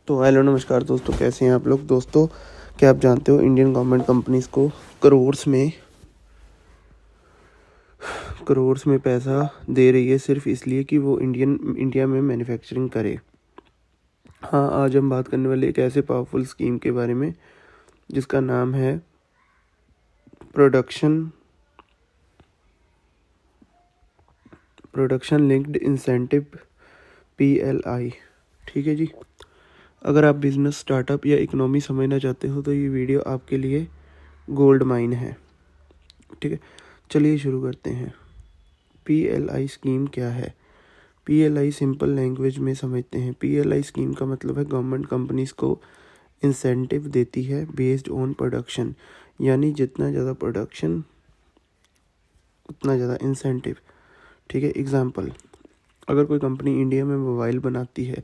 तो हेलो नमस्कार दोस्तों, कैसे हैं आप लोग। दोस्तों, क्या आप जानते हो इंडियन गवर्नमेंट कंपनीज़ को करोड़्स में पैसा दे रही है सिर्फ इसलिए कि वो इंडिया में मैन्युफैक्चरिंग करे। हाँ, आज हम बात करने वाले एक ऐसे पावरफुल स्कीम के बारे में जिसका नाम है प्रोडक्शन लिंक्ड इंसेंटिव, PLI। ठीक है जी। अगर आप बिजनेस, स्टार्टअप या इकोनॉमी समझना चाहते हो तो ये वीडियो आपके लिए गोल्ड माइन है। ठीक है, चलिए शुरू करते हैं। PLI स्कीम क्या है? PLI सिंपल लैंग्वेज में समझते हैं। PLI स्कीम का मतलब है गवर्नमेंट कंपनीज को इंसेंटिव देती है बेस्ड ऑन प्रोडक्शन, यानी जितना ज़्यादा प्रोडक्शन उतना ज़्यादा इंसेंटिव। ठीक है, एग्जांपल, अगर कोई कंपनी इंडिया में मोबाइल बनाती है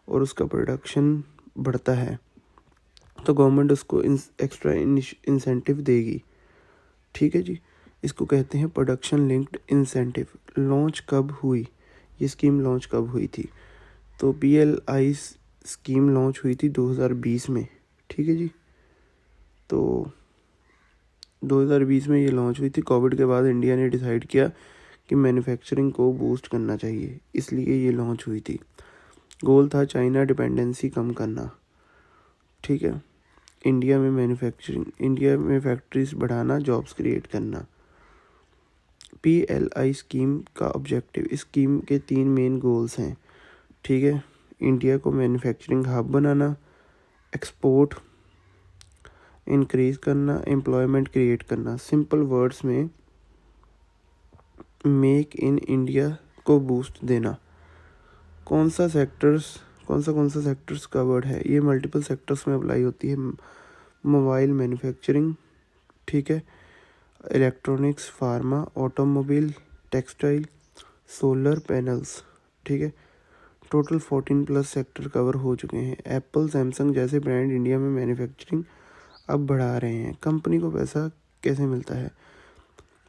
और उसका प्रोडक्शन बढ़ता है तो गवर्नमेंट उसको एक्स्ट्रा इंसेंटिव देगी। ठीक है जी, इसको कहते हैं प्रोडक्शन लिंक्ड इंसेंटिव। लॉन्च कब हुई? ये स्कीम लॉन्च कब हुई थी? तो PLI स्कीम लॉन्च हुई थी 2020 में। ठीक है जी, तो 2020 में ये लॉन्च हुई थी। कोविड के बाद इंडिया ने डिसाइड किया कि मैन्युफैक्चरिंग को बूस्ट करना चाहिए, इसलिए ये लॉन्च हुई थी। गोल था चाइना डिपेंडेंसी कम करना। ठीक है, इंडिया में फैक्ट्रीज बढ़ाना, जॉब्स क्रिएट करना। PLI स्कीम का ऑब्जेक्टिव, इस स्कीम के 3 मेन गोल्स हैं। ठीक है, इंडिया को मैन्युफैक्चरिंग हब बनाना, एक्सपोर्ट इंक्रीज करना, एम्प्लॉयमेंट क्रिएट करना। सिंपल वर्ड्स में मेक इन इंडिया को बूस्ट देना। कौन सा सेक्टर्स कवर्ड है? ये मल्टीपल सेक्टर्स में अप्लाई होती है। मोबाइल मैन्युफैक्चरिंग, ठीक है, electronics, pharma, automobile, textile, solar panels. ठीक है, टोटल 14+ सेक्टर कवर हो चुके हैं। एप्पल, सैमसंग जैसे ब्रांड इंडिया में मैन्युफैक्चरिंग अब बढ़ा रहे हैं। कंपनी को पैसा कैसे मिलता है?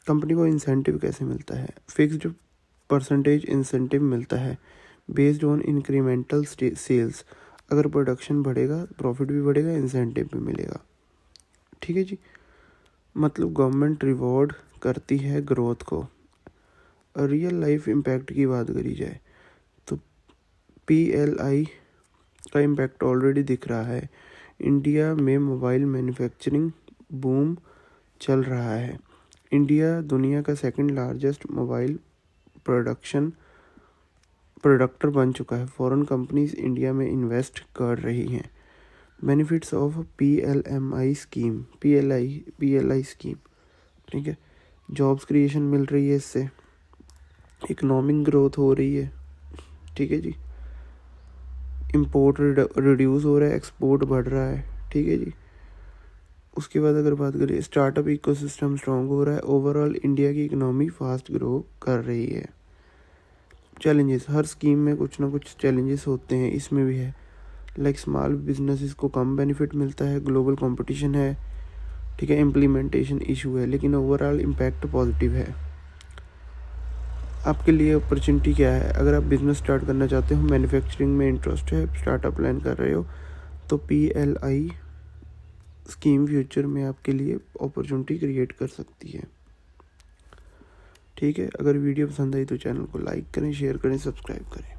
कंपनी को इंसेंटिव कैसे मिलता है? फिक्स्ड परसेंटेज इंसेंटिव मिलता है बेस्ड ऑन इंक्रीमेंटल सेल्स। अगर प्रोडक्शन बढ़ेगा, प्रॉफिट भी बढ़ेगा, इंसेंटिव भी मिलेगा। ठीक है जी, मतलब गवर्नमेंट रिवॉर्ड करती है ग्रोथ को। रियल लाइफ इम्पैक्ट की बात करी जाए तो PLI का इम्पैक्ट ऑलरेडी दिख रहा है। इंडिया में मोबाइल मैन्युफैक्चरिंग बूम चल रहा है। इंडिया दुनिया का सेकंड लार्जेस्ट मोबाइल प्रोडक्टर बन चुका है। फॉरेन कंपनीज इंडिया में इन्वेस्ट कर रही हैं। बेनिफिट्स ऑफ PLI स्कीम, ठीक है, जॉब्स क्रिएशन मिल रही है इससे, इकोनॉमिक ग्रोथ हो रही है। ठीक है जी, इंपोर्ट रिड्यूस हो रहा है, एक्सपोर्ट बढ़ रहा है। ठीक है जी, उसके बाद अगर बात करें, स्टार्टअप इकोसिस्टम स्ट्रॉन्ग हो रहा है। ओवरऑल इंडिया की इकोनॉमी फास्ट ग्रो कर रही है। चैलेंजेस, हर स्कीम में कुछ ना कुछ चैलेंजेस होते हैं, इसमें भी है। लाइक स्मॉल बिजनेसेस को कम बेनिफिट मिलता है, ग्लोबल कंपटीशन है, ठीक है, इम्प्लीमेंटेशन इशू है, लेकिन ओवरऑल इम्पैक्ट पॉजिटिव है। आपके लिए अपॉर्चुनिटी क्या है? अगर आप बिजनेस स्टार्ट करना चाहते हो, मैन्युफैक्चरिंग में इंटरेस्ट है, स्टार्टअप प्लान कर रहे हो, तो PLI स्कीम फ्यूचर में आपके लिए अपॉर्चुनिटी क्रिएट कर सकती है। ठीक है, अगर वीडियो पसंद आई तो चैनल को लाइक करें, शेयर करें, सब्सक्राइब करें।